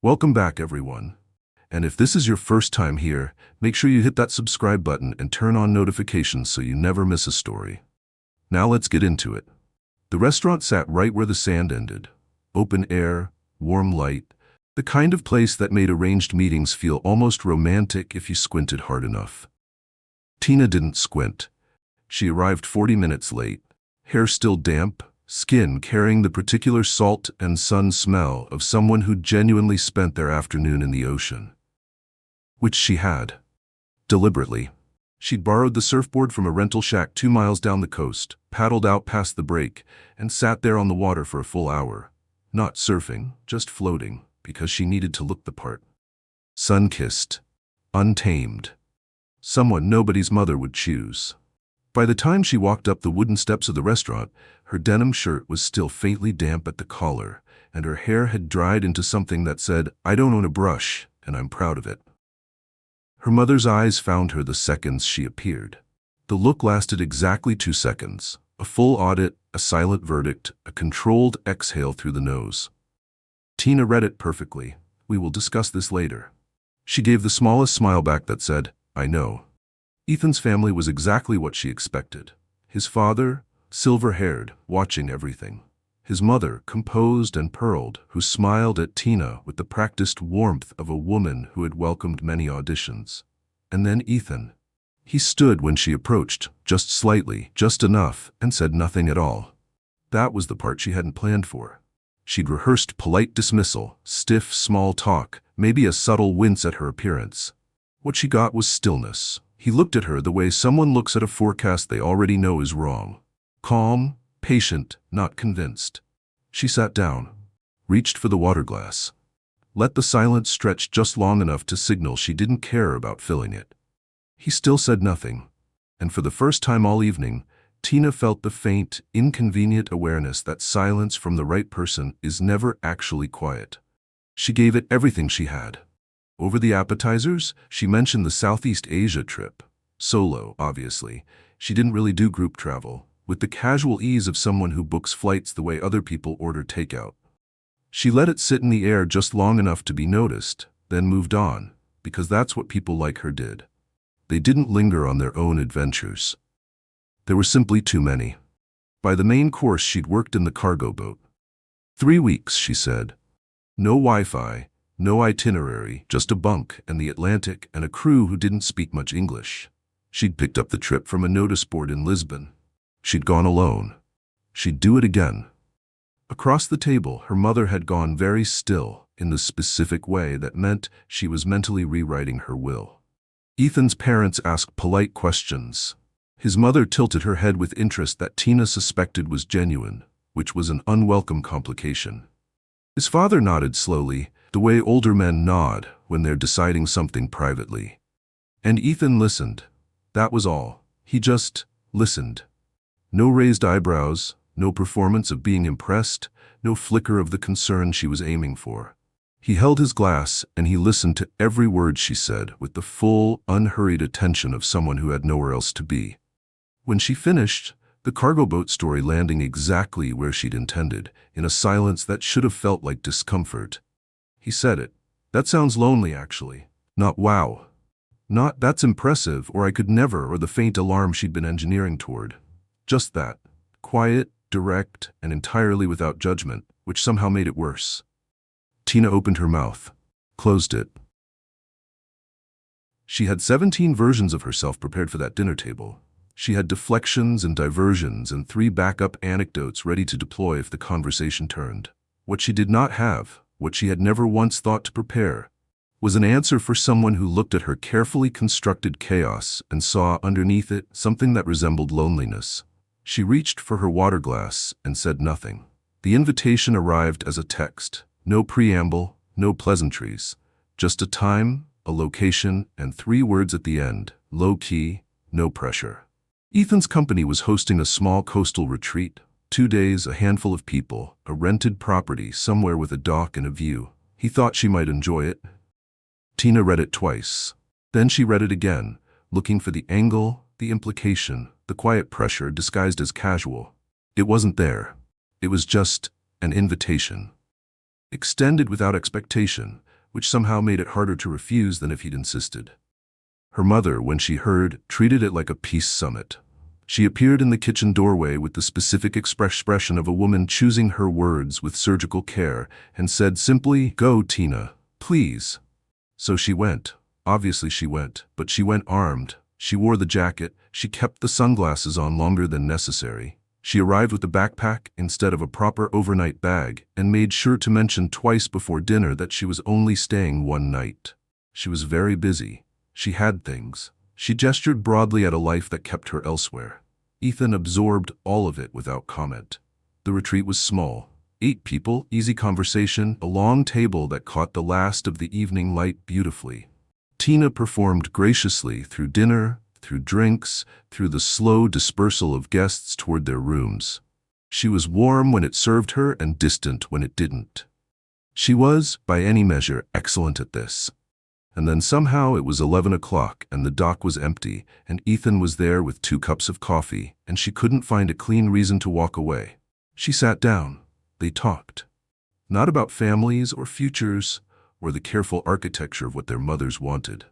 Welcome back, everyone. And if this is your first time here, make sure you hit that subscribe button and turn on notifications so you never miss a story. Now let's get into it. The restaurant sat right where the sand ended. Open air, warm light, the kind of place that made arranged meetings feel almost romantic if you squinted hard enough. Tina didn't squint. She arrived 40 minutes late, hair still damp, skin carrying the particular salt and sun smell of someone who genuinely spent their afternoon in the ocean. Which she had. Deliberately. She'd borrowed the surfboard from a rental shack 2 miles down the coast, paddled out past the break, and sat there on the water for a full hour. Not surfing, just floating, because she needed to look the part. Sun-kissed. Untamed. Someone nobody's mother would choose. By the time she walked up the wooden steps of the restaurant, her denim shirt was still faintly damp at the collar, and her hair had dried into something that said, "I don't own a brush, and I'm proud of it." Her mother's eyes found her the seconds she appeared. The look lasted exactly 2 seconds. A full audit, a silent verdict, a controlled exhale through the nose. Tina read it perfectly. "We will discuss this later." She gave the smallest smile back that said, "I know." Ethan's family was exactly what she expected. His father, silver-haired, watching everything. His mother, composed and pearled, who smiled at Tina with the practiced warmth of a woman who had welcomed many auditions. And then Ethan. He stood when she approached, just slightly, just enough, and said nothing at all. That was the part she hadn't planned for. She'd rehearsed polite dismissal, stiff small talk, maybe a subtle wince at her appearance. What she got was stillness. He looked at her the way someone looks at a forecast they already know is wrong. Calm, patient, not convinced. She sat down, reached for the water glass. Let the silence stretch just long enough to signal she didn't care about filling it. He still said nothing, and for the first time all evening, Tina felt the faint, inconvenient awareness that silence from the right person is never actually quiet. She gave it everything she had. Over the appetizers, she mentioned the Southeast Asia trip. Solo, obviously. She didn't really do group travel, with the casual ease of someone who books flights the way other people order takeout. She let it sit in the air just long enough to be noticed, then moved on, because that's what people like her did. They didn't linger on their own adventures. There were simply too many. By the main course, she'd worked in the cargo boat. 3 weeks, she said. No Wi-Fi, no itinerary, just a bunk and the Atlantic and a crew who didn't speak much English. She'd picked up the trip from a notice board in Lisbon. She'd gone alone. She'd do it again. Across the table, her mother had gone very still in the specific way that meant she was mentally rewriting her will. Ethan's parents asked polite questions. His mother tilted her head with interest that Tina suspected was genuine, which was an unwelcome complication. His father nodded slowly, the way older men nod when they're deciding something privately. And Ethan listened. That was all. He just listened. No raised eyebrows, no performance of being impressed, no flicker of the concern she was aiming for. He held his glass and he listened to every word she said with the full, unhurried attention of someone who had nowhere else to be. When she finished, the cargo boat story landing exactly where she'd intended, in a silence that should have felt like discomfort. He said it. "That sounds lonely, actually. Not wow. Not that's impressive or I could never or the faint alarm she'd been engineering toward. Just that. Quiet, direct, and entirely without judgment, which somehow made it worse." Tina opened her mouth, closed it. She had 17 versions of herself prepared for that dinner table. She had deflections and diversions and 3 backup anecdotes ready to deploy if the conversation turned. What she did not have, what she had never once thought to prepare, was an answer for someone who looked at her carefully constructed chaos and saw underneath it something that resembled loneliness. She reached for her water glass and said nothing. The invitation arrived as a text. No preamble, no pleasantries. Just a time, a location, and 3 words at the end. Low-key, no pressure. Ethan's company was hosting a small coastal retreat. 2 days, a handful of people, a rented property somewhere with a dock and a view. He thought she might enjoy it. Tina read it twice. Then she read it again, looking for the angle, the implication, the quiet pressure disguised as casual. It wasn't there. It was just an invitation. Extended without expectation, which somehow made it harder to refuse than if he'd insisted. Her mother, when she heard, treated it like a peace summit. She appeared in the kitchen doorway with the specific expression of a woman choosing her words with surgical care and said simply, "Go, Tina, please." So she went. Obviously she went, but she went armed. She wore the jacket. She kept the sunglasses on longer than necessary. She arrived with the backpack instead of a proper overnight bag and made sure to mention twice before dinner that she was only staying one night. She was very busy. She had things. She gestured broadly at a life that kept her elsewhere. Ethan absorbed all of it without comment. The retreat was small. 8 people, easy conversation, a long table that caught the last of the evening light beautifully. Tina performed graciously through dinner, through drinks, through the slow dispersal of guests toward their rooms. She was warm when it served her and distant when it didn't. She was, by any measure, excellent at this. And then somehow it was 11 o'clock and the dock was empty and Ethan was there with 2 cups of coffee and she couldn't find a clean reason to walk away. She sat down. They talked. Not about families or futures or the careful architecture of what their mothers wanted.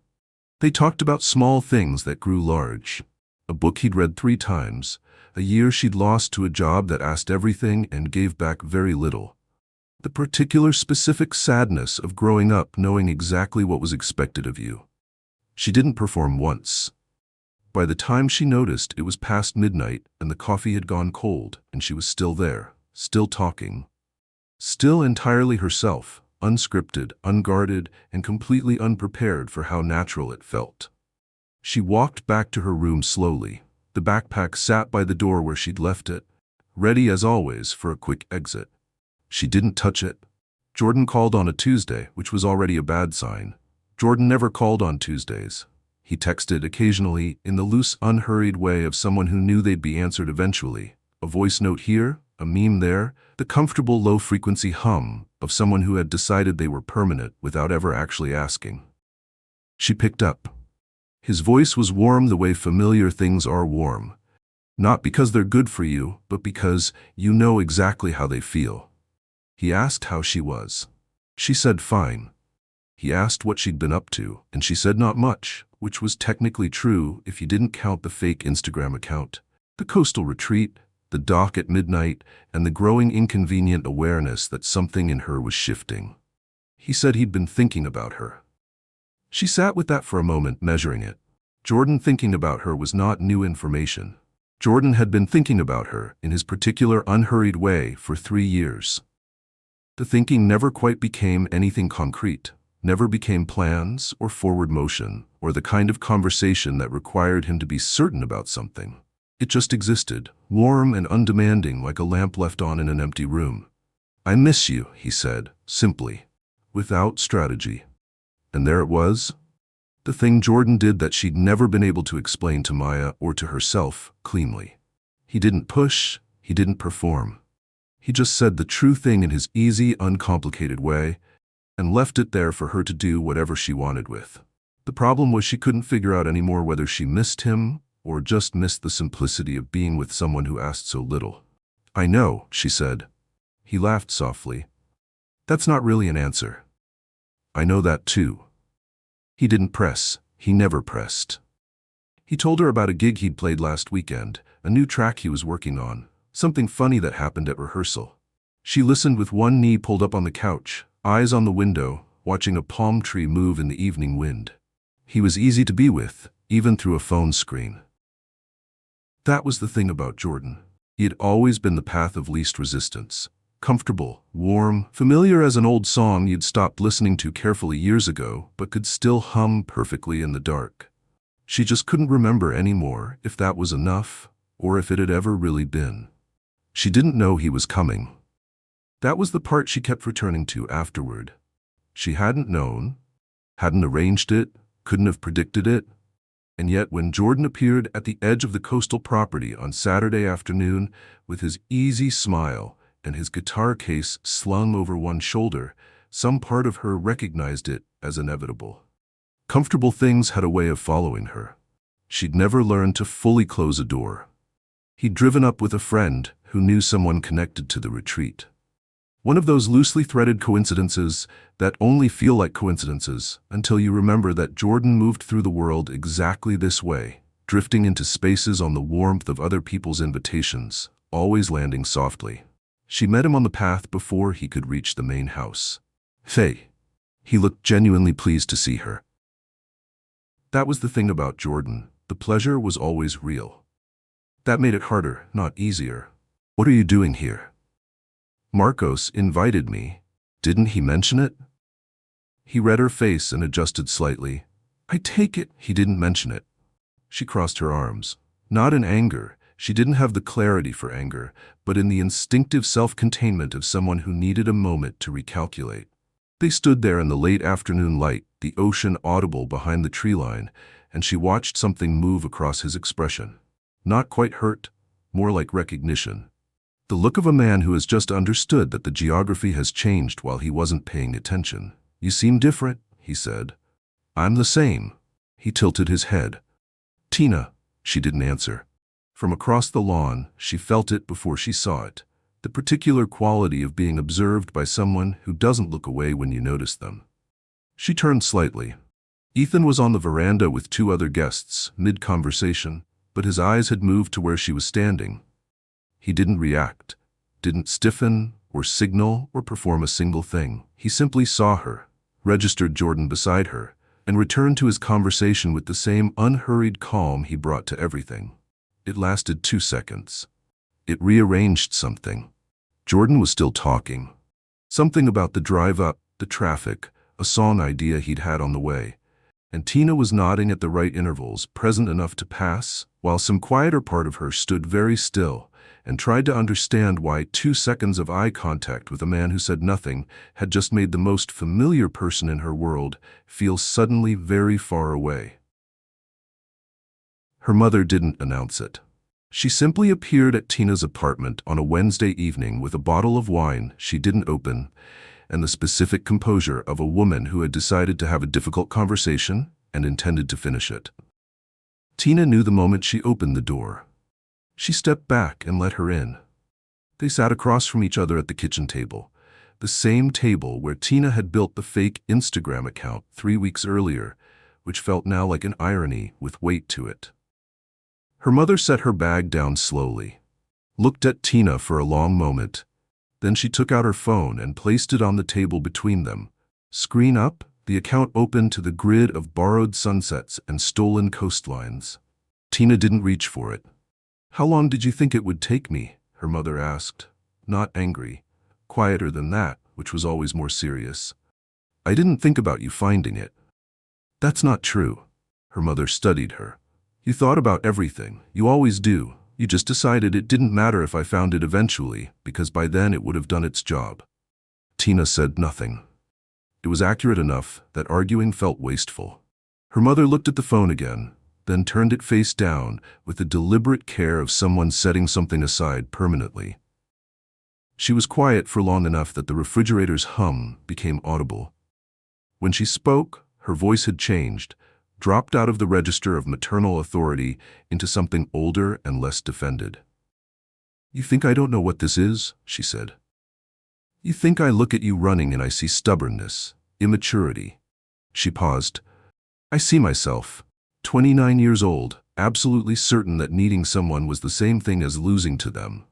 They talked about small things that grew large. A book he'd read 3 times, a year she'd lost to a job that asked everything and gave back very little. The particular specific sadness of growing up knowing exactly what was expected of you. She didn't perform once. By the time she noticed, it was past midnight and the coffee had gone cold and she was still there, still talking. Still entirely herself, unscripted, unguarded, and completely unprepared for how natural it felt. She walked back to her room slowly. The backpack sat by the door where she'd left it, ready as always for a quick exit. She didn't touch it. Jordan called on a Tuesday, which was already a bad sign. Jordan never called on Tuesdays. He texted occasionally in the loose, unhurried way of someone who knew they'd be answered eventually. A voice note here, a meme there, the comfortable low-frequency hum of someone who had decided they were permanent without ever actually asking. She picked up. His voice was warm the way familiar things are warm. Not because they're good for you, but because you know exactly how they feel. He asked how she was. She said fine. He asked what she'd been up to, and she said not much, which was technically true if you didn't count the fake Instagram account, the coastal retreat, the dock at midnight, and the growing inconvenient awareness that something in her was shifting. He said he'd been thinking about her. She sat with that for a moment, measuring it. Jordan thinking about her was not new information. Jordan had been thinking about her in his particular unhurried way for 3 years. The thinking never quite became anything concrete, never became plans or forward motion or the kind of conversation that required him to be certain about something. It just existed, warm and undemanding like a lamp left on in an empty room. "I miss you," he said, simply, without strategy. And there it was. The thing Jordan did that she'd never been able to explain to Maya or to herself cleanly. He didn't push, he didn't perform. He just said the true thing in his easy, uncomplicated way and left it there for her to do whatever she wanted with. The problem was she couldn't figure out anymore whether she missed him or just missed the simplicity of being with someone who asked so little. "I know," she said. He laughed softly. "That's not really an answer." "I know that too." He didn't press. He never pressed. He told her about a gig he'd played last weekend, a new track he was working on, something funny that happened at rehearsal. She listened with one knee pulled up on the couch, eyes on the window, watching a palm tree move in the evening wind. He was easy to be with, even through a phone screen. That was the thing about Jordan. He had always been the path of least resistance. Comfortable, warm, familiar as an old song you'd stopped listening to carefully years ago, but could still hum perfectly in the dark. She just couldn't remember anymore if that was enough, or if it had ever really been. She didn't know he was coming. That was the part she kept returning to afterward. She hadn't known, hadn't arranged it, couldn't have predicted it. And yet when Jordan appeared at the edge of the coastal property on Saturday afternoon with his easy smile and his guitar case slung over one shoulder, some part of her recognized it as inevitable. Comfortable things had a way of following her. She'd never learned to fully close a door. He'd driven up with a friend who knew someone connected to the retreat. One of those loosely threaded coincidences that only feel like coincidences until you remember that Jordan moved through the world exactly this way, drifting into spaces on the warmth of other people's invitations, always landing softly. She met him on the path before he could reach the main house. Faye. He looked genuinely pleased to see her. That was the thing about Jordan. The pleasure was always real. That made it harder, not easier. What are you doing here? Marcos invited me. Didn't he mention it? He read her face and adjusted slightly. I take it he didn't mention it. She crossed her arms. Not in anger. She didn't have the clarity for anger, but in the instinctive self-containment of someone who needed a moment to recalculate. They stood there in the late afternoon light, the ocean audible behind the tree line, and she watched something move across his expression. Not quite hurt, more like recognition. The look of a man who has just understood that the geography has changed while he wasn't paying attention. You seem different, he said. I'm the same. He tilted his head. Tina, she didn't answer. From across the lawn, she felt it before she saw it. The particular quality of being observed by someone who doesn't look away when you notice them. She turned slightly. Ethan was on the veranda with two other guests, mid-conversation, but his eyes had moved to where she was standing. He didn't react, didn't stiffen or signal or perform a single thing. He simply saw her, registered Jordan beside her, and returned to his conversation with the same unhurried calm he brought to everything. It lasted 2 seconds. It rearranged something. Jordan was still talking. Something about the drive up, the traffic, a song idea he'd had on the way. And Tina was nodding at the right intervals, present enough to pass, while some quieter part of her stood very still and tried to understand why 2 seconds of eye contact with a man who said nothing had just made the most familiar person in her world feel suddenly very far away. Her mother didn't announce it. She simply appeared at Tina's apartment on a Wednesday evening with a bottle of wine she didn't open and the specific composure of a woman who had decided to have a difficult conversation and intended to finish it. Tina knew the moment she opened the door. She stepped back and let her in. They sat across from each other at the kitchen table, the same table where Tina had built the fake Instagram account 3 weeks earlier, which felt now like an irony with weight to it. Her mother set her bag down slowly, looked at Tina for a long moment. Then she took out her phone and placed it on the table between them. Screen up, the account opened to the grid of borrowed sunsets and stolen coastlines. Tina didn't reach for it. How long did you think it would take me? Her mother asked, not angry, quieter than that, which was always more serious. I didn't think about you finding it. That's not true. Her mother studied her. You thought about everything. You always do. You just decided it didn't matter if I found it eventually, because by then it would have done its job. Tina said nothing. It was accurate enough that arguing felt wasteful. Her mother looked at the phone again, then turned it face down with the deliberate care of someone setting something aside permanently. She was quiet for long enough that the refrigerator's hum became audible. When she spoke, her voice had changed, dropped out of the register of maternal authority into something older and less defended. You think I don't know what this is? She said. You think I look at you running and I see stubbornness, immaturity. She paused. I see myself, 29 years old, absolutely certain that needing someone was the same thing as losing to them.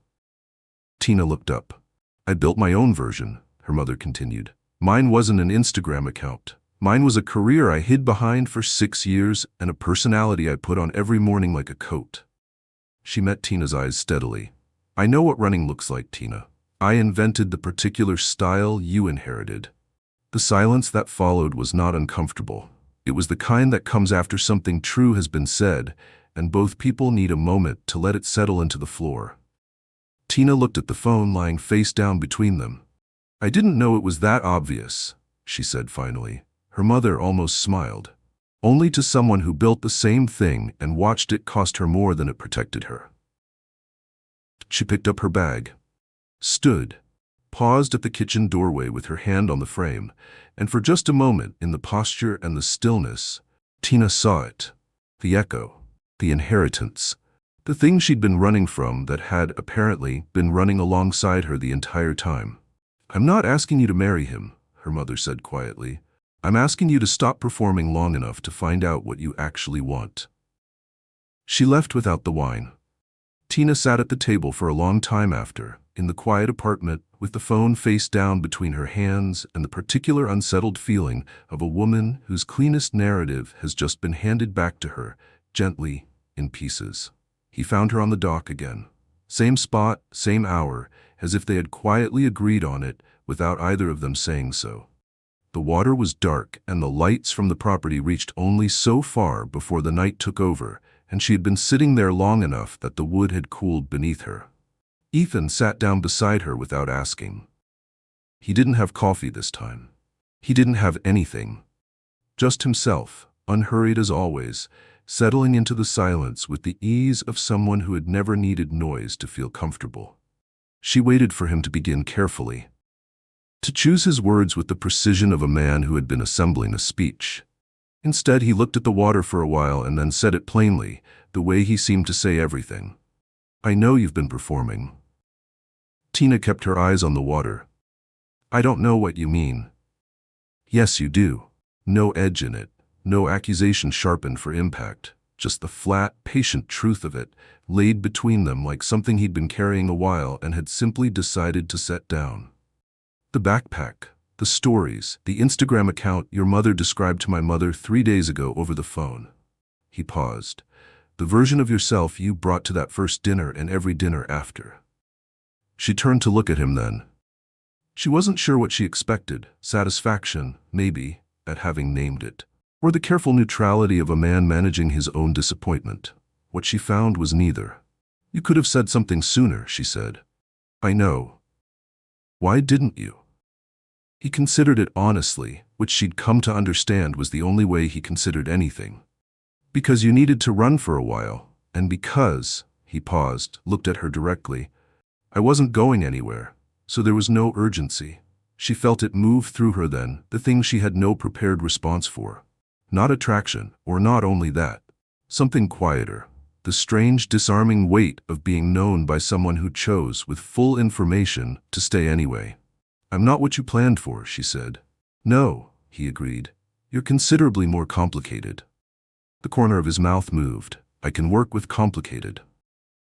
Tina looked up. I built my own version, her mother continued. Mine wasn't an Instagram account. Mine was a career I hid behind for 6 years and a personality I put on every morning like a coat. She met Tina's eyes steadily. I know what running looks like, Tina. I invented the particular style you inherited. The silence that followed was not uncomfortable. It was the kind that comes after something true has been said, and both people need a moment to let it settle into the floor. Tina looked at the phone lying face down between them. I didn't know it was that obvious, she said finally. Her mother almost smiled. Only to someone who built the same thing and watched it cost her more than it protected her. She picked up her bag, stood, paused at the kitchen doorway with her hand on the frame, and for just a moment, in the posture and the stillness, Tina saw it. The echo, the inheritance, the thing she'd been running from that had apparently been running alongside her the entire time. I'm not asking you to marry him, her mother said quietly. I'm asking you to stop performing long enough to find out what you actually want. She left without the wine. Tina sat at the table for a long time after, in the quiet apartment, with the phone face down between her hands and the particular unsettled feeling of a woman whose cleanest narrative has just been handed back to her, gently, in pieces. He found her on the dock again. Same spot, same hour, as if they had quietly agreed on it without either of them saying so. The water was dark and the lights from the property reached only so far before the night took over, and she had been sitting there long enough that the wood had cooled beneath her. Ethan sat down beside her without asking. He didn't have coffee this time. He didn't have anything. Just himself, unhurried as always, settling into the silence with the ease of someone who had never needed noise to feel comfortable. She waited for him to begin carefully, to choose his words with the precision of a man who had been assembling a speech. Instead, he looked at the water for a while and then said it plainly, the way he seemed to say everything. I know you've been performing. Tina kept her eyes on the water. I don't know what you mean. Yes, you do. No edge in it, no accusation sharpened for impact, just the flat, patient truth of it, laid between them like something he'd been carrying a while and had simply decided to set down. The backpack, the stories, the Instagram account your mother described to my mother 3 days ago over the phone. He paused. The version of yourself you brought to that first dinner and every dinner after. She turned to look at him then. She wasn't sure what she expected, satisfaction, maybe, at having named it, or the careful neutrality of a man managing his own disappointment. What she found was neither. You could have said something sooner, she said. I know. Why didn't you? He considered it honestly, which she'd come to understand was the only way he considered anything. Because you needed to run for a while, and because, he paused, looked at her directly, I wasn't going anywhere, so there was no urgency. She felt it move through her then, the thing she had no prepared response for. Not attraction, or not only that. Something quieter, the strange, disarming weight of being known by someone who chose, with full information, to stay anyway. I'm not what you planned for, she said. No, he agreed. You're considerably more complicated. The corner of his mouth moved. I can work with complicated.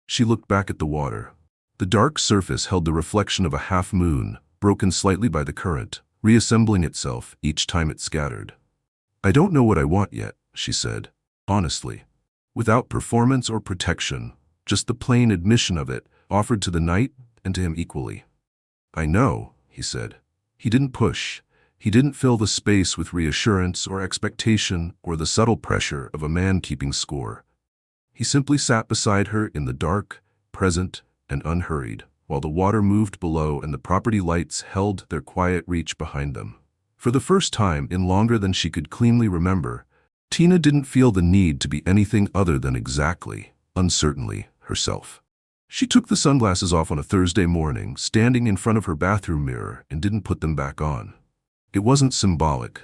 She looked back at the water. The dark surface held the reflection of a half moon, broken slightly by the current, reassembling itself each time it scattered. I don't know what I want yet, she said, honestly. Without performance or protection, just the plain admission of it, offered to the night and to him equally. I know, he said. He didn't push. He didn't fill the space with reassurance or expectation or the subtle pressure of a man keeping score. He simply sat beside her in the dark, present, and unhurried, while the water moved below and the property lights held their quiet reach behind them. For the first time in longer than she could cleanly remember, Tina didn't feel the need to be anything other than exactly, uncertainly, herself. She took the sunglasses off on a Thursday morning, standing in front of her bathroom mirror, and didn't put them back on. It wasn't symbolic.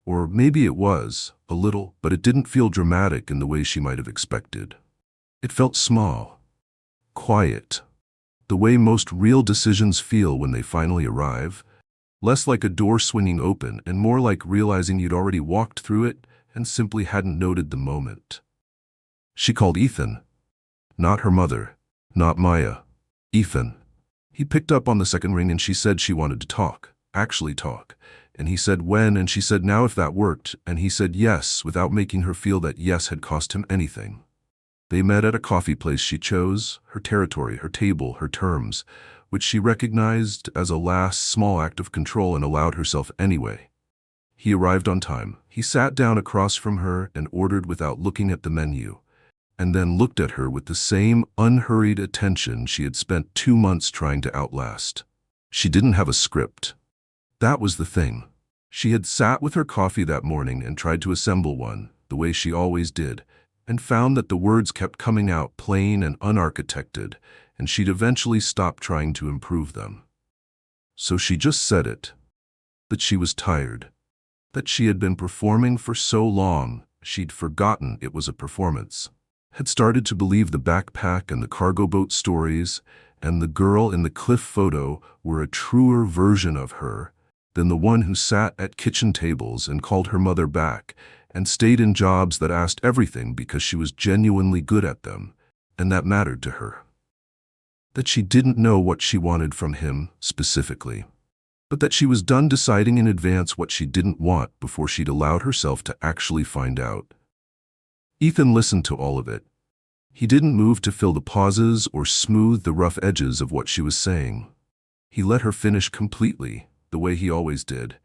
Or maybe it was, a little, but it didn't feel dramatic in the way she might have expected. It felt small, quiet, the way most real decisions feel when they finally arrive, less like a door swinging open and more like realizing you'd already walked through it and simply hadn't noted the moment. She called Ethan. Not her mother. Not Maya. Ethan. He picked up on the second ring and she said she wanted to talk, actually talk. And he said when and she said now if that worked, and he said yes without making her feel that yes had cost him anything. They met at a coffee place she chose, her territory, her table, her terms, which she recognized as a last small act of control and allowed herself anyway. He arrived on time. He sat down across from her and ordered without looking at the menu, and then looked at her with the same unhurried attention she had spent 2 months trying to outlast. She didn't have a script. That was the thing. She had sat with her coffee that morning and tried to assemble one, the way she always did, and found that the words kept coming out plain and unarchitected, and she'd eventually stopped trying to improve them. So she just said it. That she was tired. That she had been performing for so long, she'd forgotten it was a performance. Had started to believe the backpack and the cargo boat stories, and the girl in the cliff photo were a truer version of her than the one who sat at kitchen tables and called her mother back and stayed in jobs that asked everything because she was genuinely good at them, and that mattered to her. That she didn't know what she wanted from him specifically, but that she was done deciding in advance what she didn't want before she'd allowed herself to actually find out. Ethan listened to all of it. He didn't move to fill the pauses or smooth the rough edges of what she was saying. He let her finish completely, the way he always did,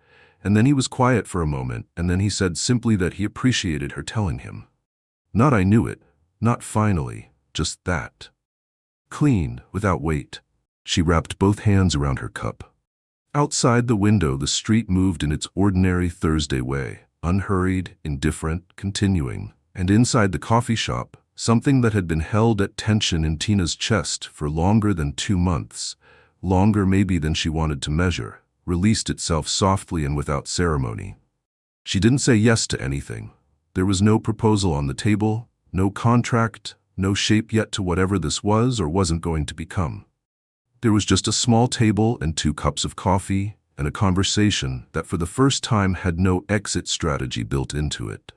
and then he was quiet for a moment, and then he said simply that he appreciated her telling him. Not "I knew it," not "finally," just that. Clean, without weight. She wrapped both hands around her cup. Outside the window, the street moved in its ordinary Thursday way, unhurried, indifferent, continuing. And inside the coffee shop, something that had been held at tension in Tina's chest for longer than 2 months, longer maybe than she wanted to measure, released itself softly and without ceremony. She didn't say yes to anything. There was no proposal on the table, no contract, no shape yet to whatever this was or wasn't going to become. There was just a small table and 2 cups of coffee and a conversation that for the first time had no exit strategy built into it.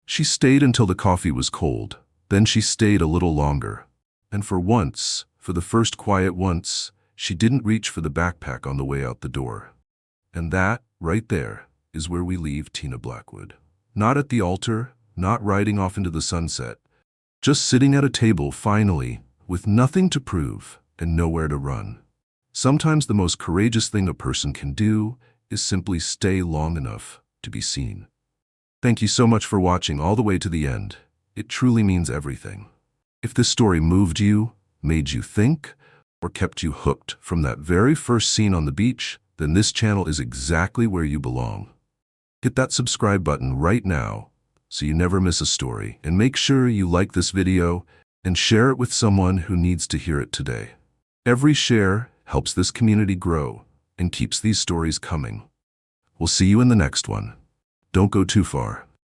She stayed until the coffee was cold. Then she stayed a little longer. And for once, for the first quiet once, she didn't reach for the backpack on the way out the door. And that, right there, is where we leave Tina Blackwood. Not at the altar, not riding off into the sunset. Just sitting at a table, finally, with nothing to prove and nowhere to run. Sometimes the most courageous thing a person can do is simply stay long enough to be seen. Thank you so much for watching all the way to the end. It truly means everything. If this story moved you, made you think, or kept you hooked from that very first scene on the beach, then this channel is exactly where you belong. Hit that subscribe button right now so you never miss a story, and make sure you like this video and share it with someone who needs to hear it today. Every share helps this community grow and keeps these stories coming. We'll see you in the next one. Don't go too far.